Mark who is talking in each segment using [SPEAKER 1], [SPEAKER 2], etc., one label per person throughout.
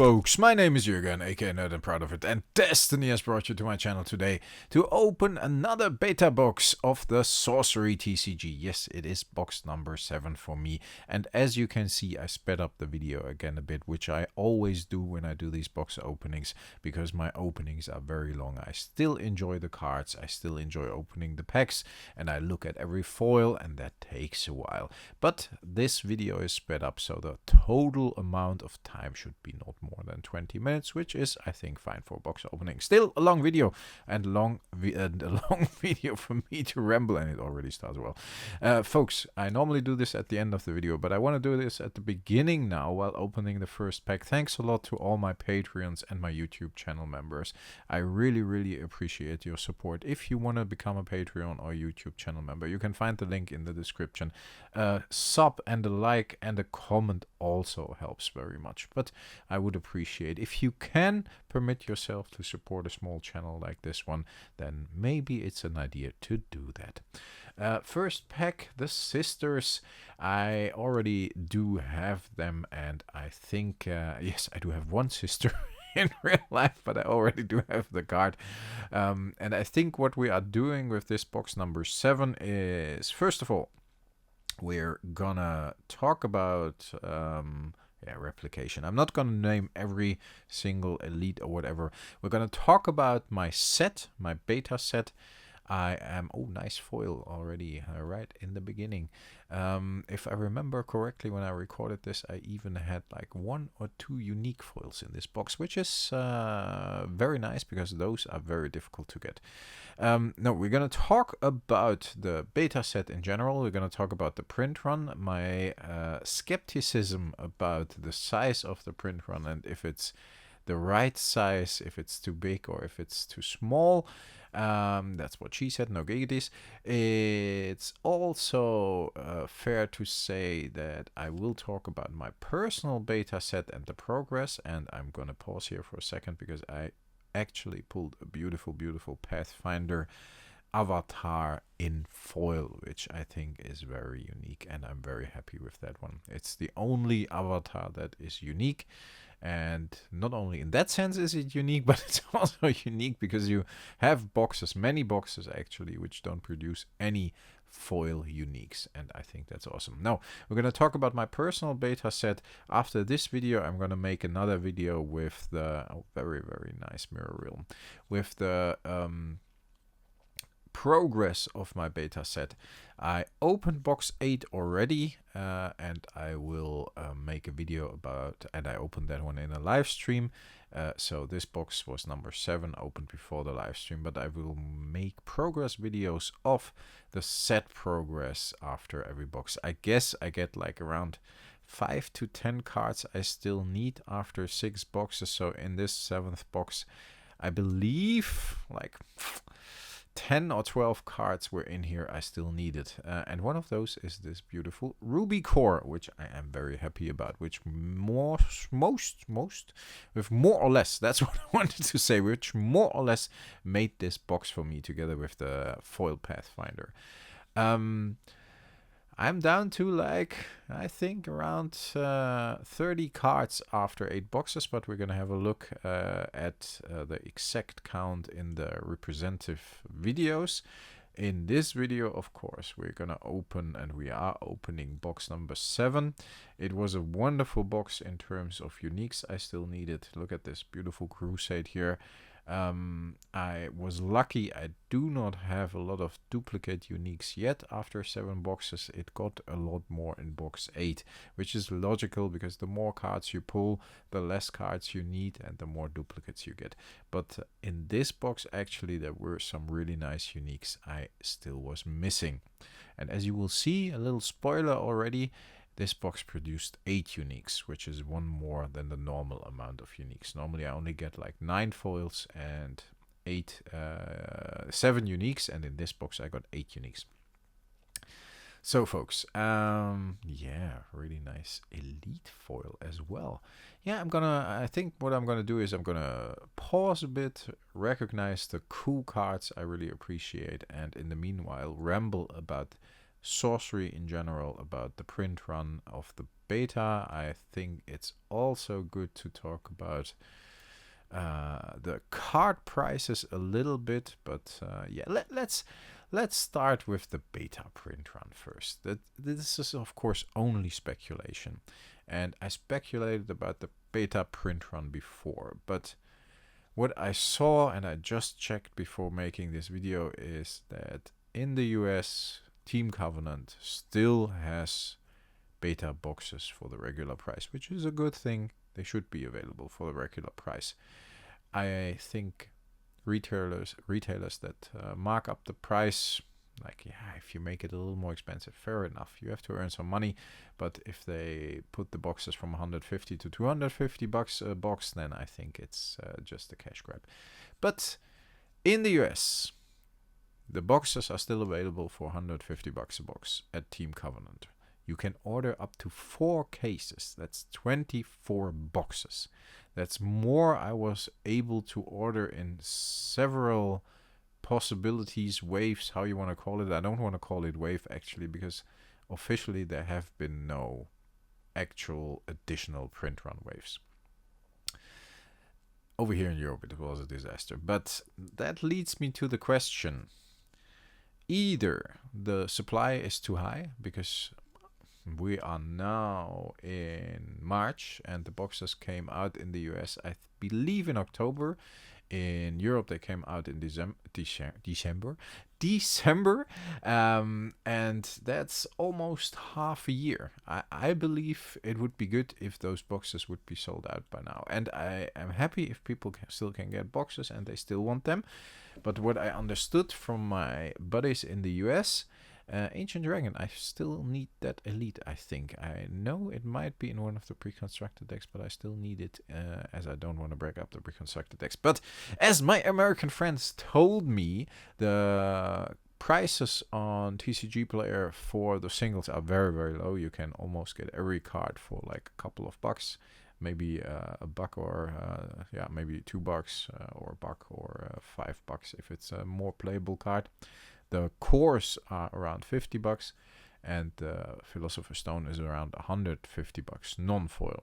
[SPEAKER 1] folks, my name is Jürgen, aka Nerd and Proud of It, and Destiny has brought you to my channel today to open another beta box of the Sorcery TCG. Yes, it is box number 7 for me, and as you can see, I sped up the video again a bit, which I always do when I do these box openings, because my openings are very long. I still enjoy the cards, I still enjoy opening the packs, and I look at every foil, and that takes a while. But this video is sped up, so the total amount of time should be not more than 20 minutes, which is, I think, fine for a box opening. Still a long video, and a long video for me to ramble, and it already starts well. Folks, I normally do this at the end of the video, but I want to do this at the beginning now while opening the first pack. Thanks a lot to all my Patreons and my YouTube channel members. I really appreciate your support. If you want to become a Patreon or YouTube channel member, you can find the link in the description. Sub and a like and a comment also helps very much, but I would appreciate if you can permit yourself to support a small channel like this one, then maybe it's an idea to do that. First pack, the sisters. I already do have them, and I think yes, I do have one sister in real life, but I already do have the card. And I think what we are doing with this box number 7 is, first of all, we're gonna talk about replication. I'm not gonna name every single elite or whatever. We're gonna talk about my set, my beta set. I am, oh, nice foil already, right in the beginning. If I remember correctly, when I recorded this, I even had like 1 or 2 unique foils in this box, which is very nice because those are very difficult to get. No, we're going to talk about the beta set in general. We're going to talk about the print run, my skepticism about the size of the print run, and if it's the right size, if it's too big or if it's too small. That's what she said, no giggity. It's also fair to say that I will talk about my personal beta set and the progress, and I'm gonna pause here for a second because I actually pulled a beautiful Pathfinder avatar in foil, which I think is very unique, and I'm very happy with that one. It's the only avatar that is unique. And not only in that sense is it unique, but it's also unique because you have boxes, many boxes actually, which don't produce any foil uniques, and I think that's awesome. Now, we're going to talk about my personal beta set. After this video, I'm going to make another video with the very nice mirror realm, with the progress of my beta set. I opened box 8 already, and I will make a video about, and I opened that one in a live stream. So this box was number 7, opened before the live stream, but I will make progress videos of the set progress after every box. I guess I get like around 5 to 10 cards I still need after 6 boxes. So in this 7th box, I believe like 10 or 12 cards were in here I still needed, and one of those is this beautiful Ruby Core, which I am very happy about, which with more or less, that's what I wanted to say, which more or less made this box for me together with the foil Pathfinder. I'm down to like, I think around 30 cards after 8 boxes, but we're going to have a look at the exact count in the representative videos. In this video, of course, we're going to open, and we are opening box number 7. It was a wonderful box in terms of uniques I still needed. Look at this beautiful Crusade here. I was lucky. I do not have a lot of duplicate uniques yet after 7 boxes. It got a lot more in box 8, which is logical because the more cards you pull, the less cards you need and the more duplicates you get. But in this box, actually, there were some really nice uniques I still was missing. And as you will see, a little spoiler already, this box produced 8 uniques, which is 1 more than the normal amount of uniques. Normally I only get like 9 foils and 7 uniques, and in this box I got 8 uniques. So folks, yeah, really nice elite foil as well. Yeah, I think what I'm gonna do is I'm gonna pause a bit, recognize the cool cards I really appreciate, and in the meanwhile ramble about Sorcery in general, about the print run of the beta. I think it's also good to talk about the card prices a little bit, but yeah, let's start with the beta print run first. This is of course only speculation, and I speculated about the beta print run before, but what I saw, and I just checked before making this video, is that in the US, Team Covenant still has beta boxes for the regular price, which is a good thing. They should be available for the regular price. I think retailers that mark up the price, like, yeah, if you make it a little more expensive, fair enough, you have to earn some money. But if they put the boxes from 150 to 250 bucks a box, then I think it's just a cash grab. But in the US, the boxes are still available for 150 bucks a box at Team Covenant. You can order up to 4 cases. That's 24 boxes. That's more I was able to order in several possibilities, waves, how you want to call it. I don't want to call it wave actually, because officially there have been no actual additional print run waves. Over here in Europe it was a disaster. But that leads me to the question. Either the supply is too high, because we are now in March and the boxes came out in the US, I believe, in October. In Europe they came out in December, and that's almost half a year. I believe it would be good if those boxes would be sold out by now, and I am happy if people still can get boxes and they still want them. But what I understood from my buddies in the US, Ancient Dragon, I still need that elite, I think. I know it might be in one of the pre-constructed decks, but I still need it, as I don't want to break up the pre-constructed decks. But as my American friends told me, the prices on TCG Player for the singles are very, very low. You can almost get every card for like a couple of bucks. Maybe a buck, or maybe $2, or a buck, or $5 if it's a more playable card. The cores are around $50, and the Philosopher's Stone is around $150 non-foil.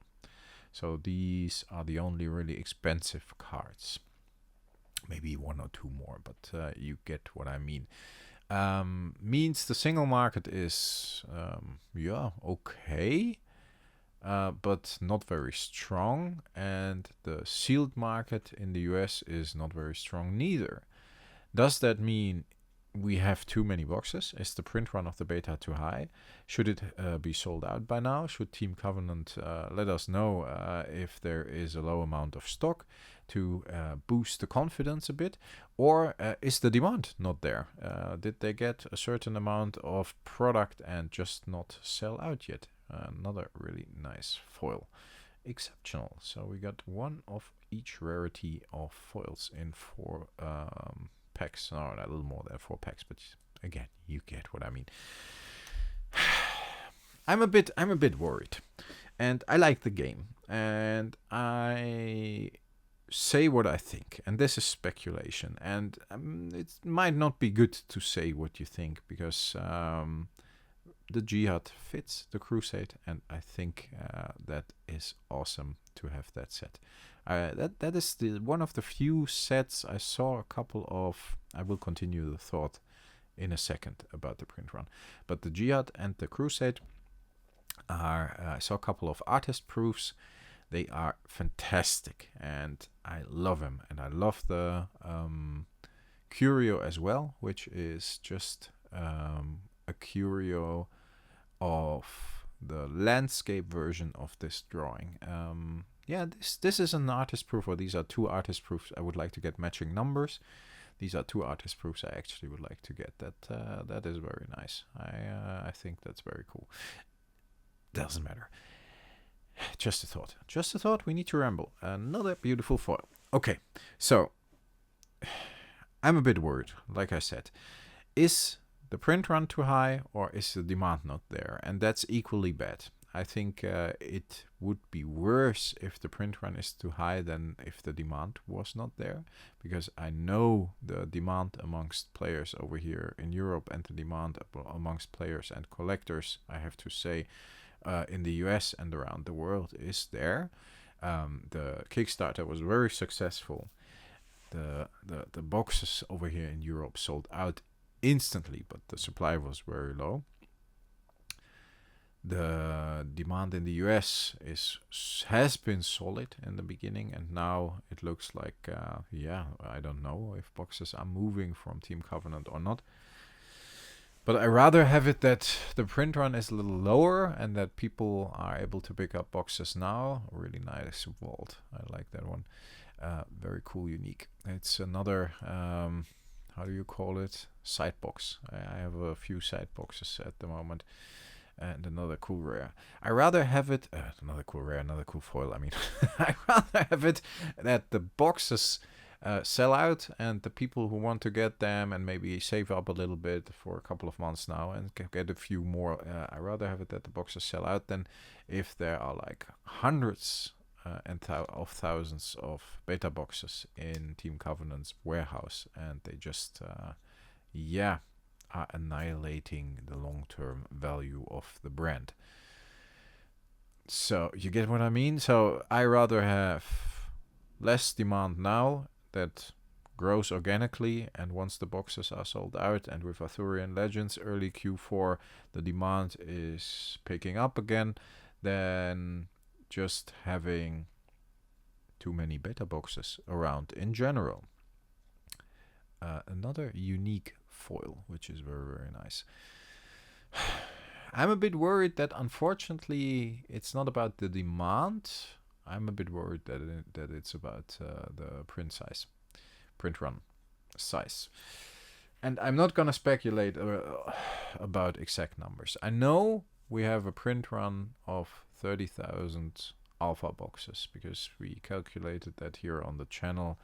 [SPEAKER 1] So these are the only really expensive cards. Maybe 1 or 2 more, but you get what I mean. Means the single market is okay, but not very strong, and the sealed market in the US is not very strong neither. Does that mean we have too many boxes? Is the print run of the beta too high? Should it be sold out by now? Should Team Covenant let us know if there is a low amount of stock to boost the confidence a bit? Or is the demand not there? Did they get a certain amount of product and just not sell out yet? Another really nice foil. Exceptional. So we got 1 of each rarity of foils in 4 packs. No, a little more than 4 packs, but again, you get what I mean. I'm a bit worried, and I like the game, and I say what I think, and this is speculation, and it might not be good to say what you think, because the Jihad fits the Crusade, and I think that is awesome to have that set. That is one of the few sets I saw a couple of. I will continue the thought in a second about the print run, but the Jihad and the Crusade are. I saw a couple of artist proofs. They are fantastic, and I love them, and I love the curio as well, which is just a curio of the landscape version of this drawing. This is an artist proof, or these are 2 artist proofs. I would like to get matching numbers. These are 2 artist proofs I actually would like to get. That is very nice. I think that's very cool. Doesn't matter. Just a thought. Just a thought. We need to ramble. Another beautiful foil. Okay, so I'm a bit worried. Like I said, is the print run too high, or is the demand not there? And that's equally bad. I think it would be worse if the print run is too high than if the demand was not there, because I know the demand amongst players over here in Europe and the demand amongst players and collectors, I have to say, in the US and around the world is there. The Kickstarter was very successful. The boxes over here in Europe sold out instantly, but the supply was very low. The demand in the US has been solid in the beginning, and now it looks like, I don't know if boxes are moving from Team Covenant or not. But I rather have it that the print run is a little lower and that people are able to pick up boxes now. Really nice vault. I like that one. Very cool, unique. It's another, how do you call it? Side box. I have a few side boxes at the moment. And another cool rare. I rather have it, another cool rare, another cool foil. I mean, I rather have it that the boxes sell out, and the people who want to get them and maybe save up a little bit for a couple of months now and get a few more. I rather have it that the boxes sell out than if there are like hundreds of thousands of beta boxes in Team Covenant's warehouse, and they just, are annihilating the long-term value of the brand. So you get what I mean? So I rather have less demand now that grows organically, and once the boxes are sold out, and with Arthurian Legends early Q4 the demand is picking up again, than just having too many beta boxes around in general. Another unique foil, which is very, very nice. I'm a bit worried that unfortunately it's not about the demand. I'm a bit worried that it's about the print run size. And I'm not gonna speculate about exact numbers. I know we have a print run of 30,000 alpha boxes because we calculated that here on the channel.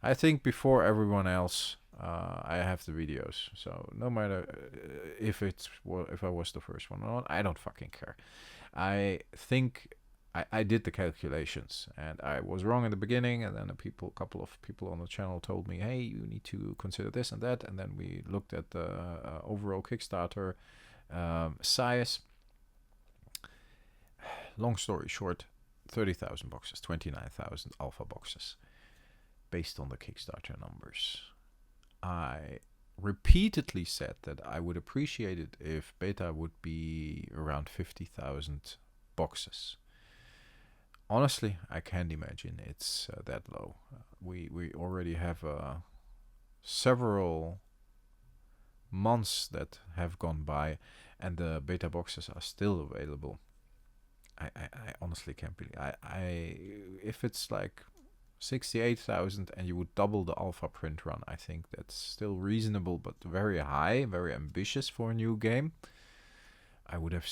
[SPEAKER 1] I think before everyone else, I have the videos. So no matter if I was the first one or not, I don't fucking care. I think I did the calculations, and I was wrong in the beginning, and then a couple of people on the channel told me, hey, you need to consider this and that, and then we looked at the overall Kickstarter size. Long story short, 30,000 boxes, 29,000 alpha boxes, based on the Kickstarter numbers. I repeatedly said that I would appreciate it if beta would be around 50,000 boxes. Honestly, I can't imagine it's that low. We already have several months that have gone by, and the beta boxes are still available. I honestly can't believe. If it's like 68,000 and you would double the alpha print run, I think that's still reasonable, but very high, very ambitious for a new game. I would have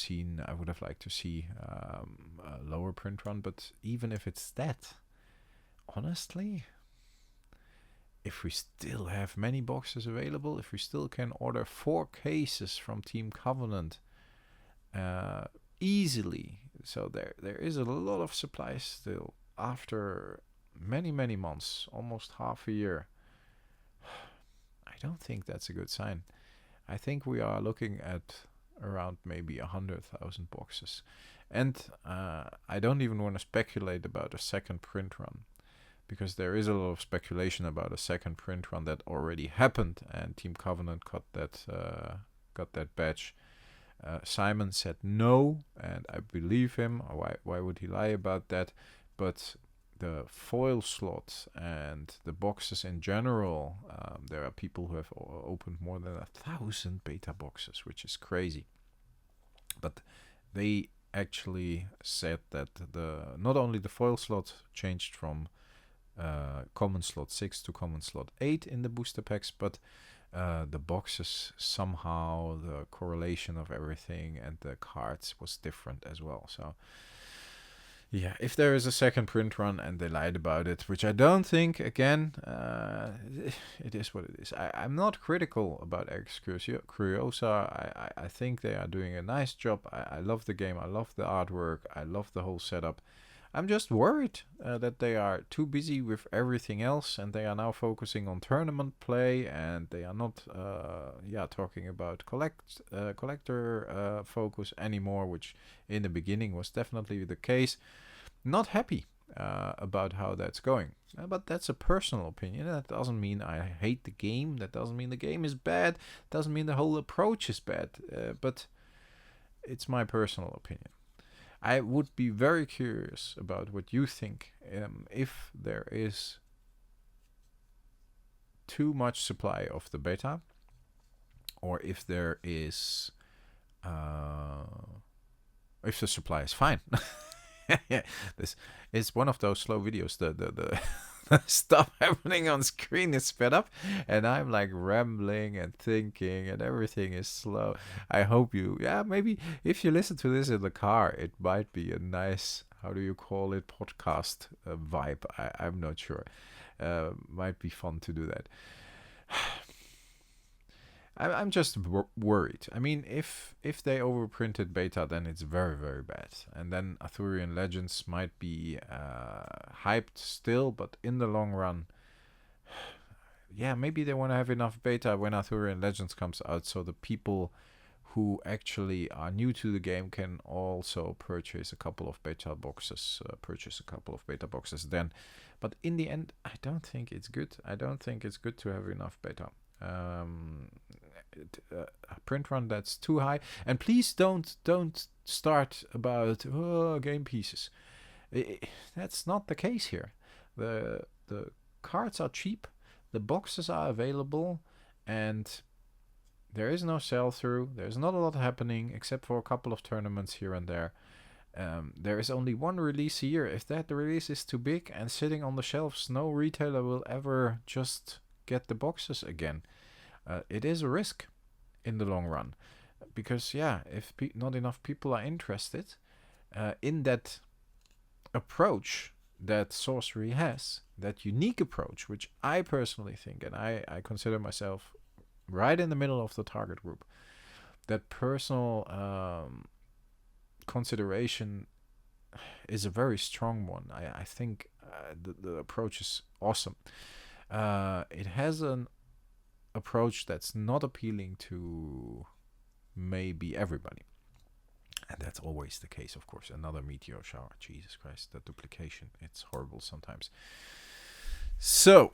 [SPEAKER 1] liked to see a lower print run, but even if it's that, honestly, if we still have many boxes available, if we still can order 4 cases from Team Covenant easily, so there is a lot of supply still after many months, almost half a year. I don't think that's a good sign. I think we are looking at around maybe 100,000 boxes, and I don't even want to speculate about a second print run, because there is a lot of speculation about a second print run that already happened, and Team Covenant got that badge. Simon said no, and I believe him. Why would he lie about that? But the foil slots and the boxes in general, there are people who have opened more than 1,000 beta boxes, which is crazy. But they actually said that not only the foil slot changed from common slot 6 to common slot 8 in the booster packs, but the boxes, somehow the correlation of everything and the cards was different as well. So Yeah, if there is a second print run and they lied about it, which I don't think, again, it is what it is. I'm not critical about X Curiosa. I think they are doing a nice job. I love the game. I love the artwork. I love the whole setup. I'm just worried that they are too busy with everything else, and they are now focusing on tournament play, and they are not, talking about collector focus anymore, which in the beginning was definitely the case. Not happy about how that's going, but that's a personal opinion. That doesn't mean I hate the game. That doesn't mean the game is bad. Doesn't mean the whole approach is bad. But it's my personal opinion. I would be very curious about what you think. If there is too much supply of the beta, or if there is, if the supply is fine. Yeah, this is one of those slow videos. The stuff happening on screen is sped up, and I'm like rambling and thinking, and everything is slow. I hope maybe if you listen to this in the car, it might be a nice, how do you call it, podcast vibe. I'm not sure. Might be fun to do that. I'm just worried. I mean, if they overprinted beta, then it's very, very bad. And then Arthurian Legends might be hyped still, but in the long run, yeah, maybe they want to have enough beta when Arthurian Legends comes out, so the people who actually are new to the game can also purchase a couple of beta boxes. Then. But in the end, I don't think it's good. I don't think it's good to have enough beta. A print run that's too high, and please don't start about game pieces. That's not the case here. The cards are cheap, the boxes are available, and there is no sell-through. There's not a lot happening except for a couple of tournaments here and there. There is only one release a year. If that release is too big and sitting on the shelves, no retailer will ever just get the boxes again. It is a risk in the long run, because if not enough people are interested in that approach that Sorcery has, that unique approach, which I personally think, and I consider myself right in the middle of the target group, that personal consideration is a very strong one. I think the approach is awesome. It has an approach that's not appealing to maybe everybody, and that's always the case, of course. Another meteor shower, Jesus Christ, that duplication, it's horrible sometimes. So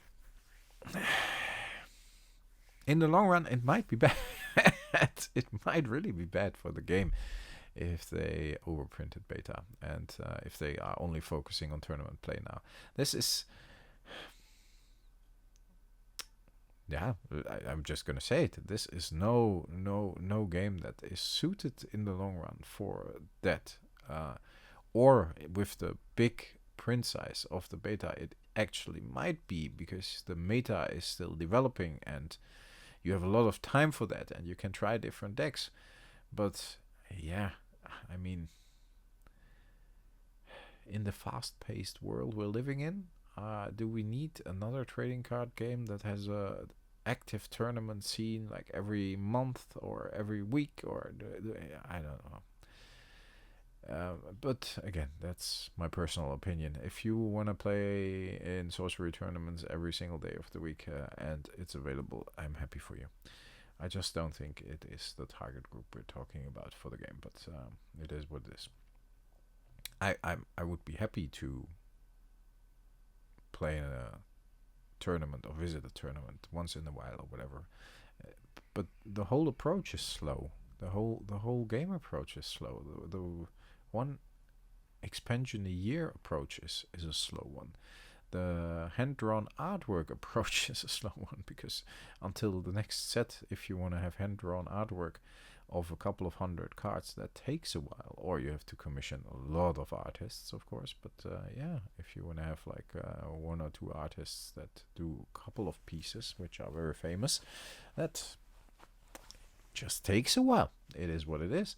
[SPEAKER 1] in the long run, it might be bad. It might really be bad for the game if they overprinted beta, and if they are only focusing on tournament play now. This is, I'm just gonna say it. This is no game that is suited in the long run for that. Or with the big print size of the beta, it actually might be, because the meta is still developing and you have a lot of time for that, and you can try different decks. But I mean, in the fast-paced world we're living in, do we need another trading card game that has a active tournament scene like every month or every week? Or I don't know. But again, that's my personal opinion. If you want to play in sorcery tournaments every single day of the week and it's available, I'm happy for you. I just don't think it is the target group we're talking about for the game, but it is what it is. I would be happy to play in a tournament or visit a tournament once in a while or whatever, but the whole approach is slow. The whole game approach is slow. The one expansion a year approach is a slow one. The hand-drawn artwork approach is a slow one, because until the next set, if you want to have hand-drawn artwork of a couple of 100 cards, that takes a while, or you have to commission a lot of artists, of course. But if you want to have like one or two artists that do a couple of pieces which are very famous, that just takes a while. It is what it is.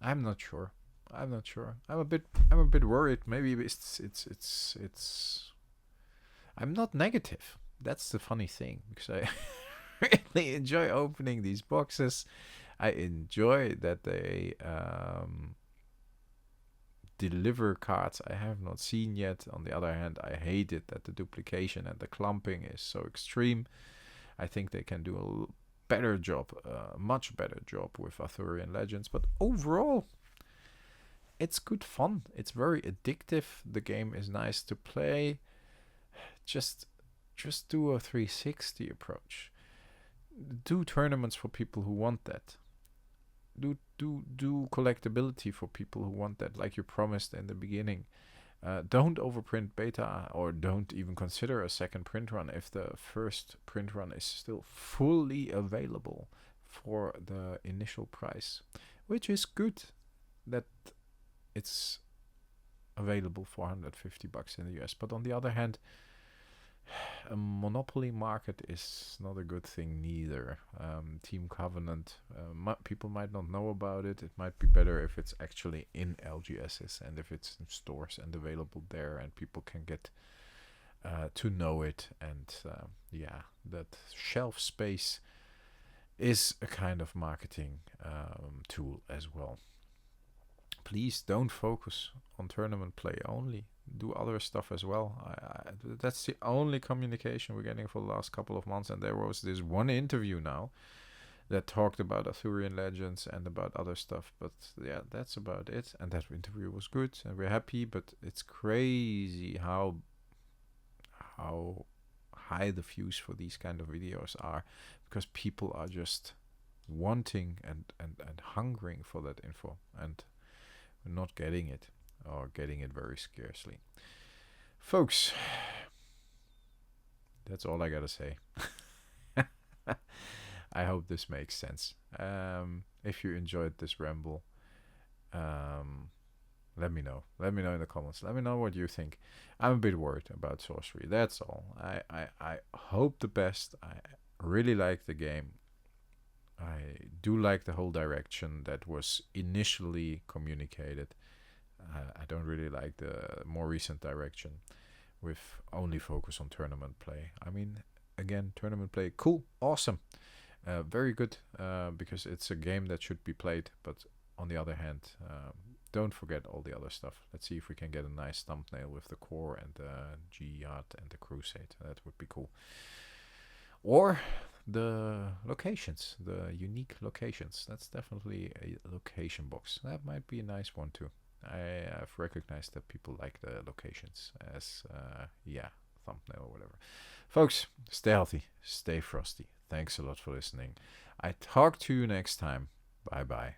[SPEAKER 1] I'm not sure. I'm not sure. I'm a bit worried. Maybe it's. I'm not negative. That's the funny thing because I really enjoy opening these boxes. I enjoy that they deliver cards I have not seen yet. On the other hand, I hate it that the duplication and the clumping is so extreme. I think they can do a better job, much better job with Arthurian Legends. But overall, it's good fun. It's very addictive. The game is nice to play. Just do a 360 approach. Do tournaments for people who want that. Do collectability for people who want that, like you promised in the beginning. Don't overprint beta, or don't even consider a second print run if the first print run is still fully available for the initial price, which is good that it's available for $150 in the US. But on the other hand, a monopoly market is not a good thing neither. Team Covenant, people might not know about it. It might be better if it's actually in LGSs and if it's in stores and available there, and people can get to know it. And yeah, that shelf space is a kind of marketing tool as well. Please don't focus on tournament play only. Do other stuff as well. That's the only communication we're getting for the last couple of months. And there was this one interview now that talked about Arthurian Legends and about other stuff. But yeah, that's about it. And that interview was good, and we're happy. But it's crazy how high the views for these kind of videos are, because people are just wanting and hungering for that info, and we're not getting it, or getting it very scarcely. Folks, that's all I gotta say. I hope this makes sense. If you enjoyed this ramble, let me know. Let me know in the comments. Let me know what you think. I'm a bit worried about sorcery. That's all. I hope the best. I really like the game. I do like the whole direction that was initially communicated. I don't really like the more recent direction with only focus on tournament play. I mean, again, tournament play, cool, awesome, very good, because it's a game that should be played. But on the other hand, don't forget all the other stuff. Let's see if we can get a nice thumbnail with the core and the Jihad and the Crusade. That would be cool. Or the locations, the unique locations. That's definitely a location box. That might be a nice one too. I have recognized that people like the locations as, yeah, thumbnail or whatever. Folks, stay healthy, stay frosty. Thanks a lot for listening. I talk to you next time. Bye bye.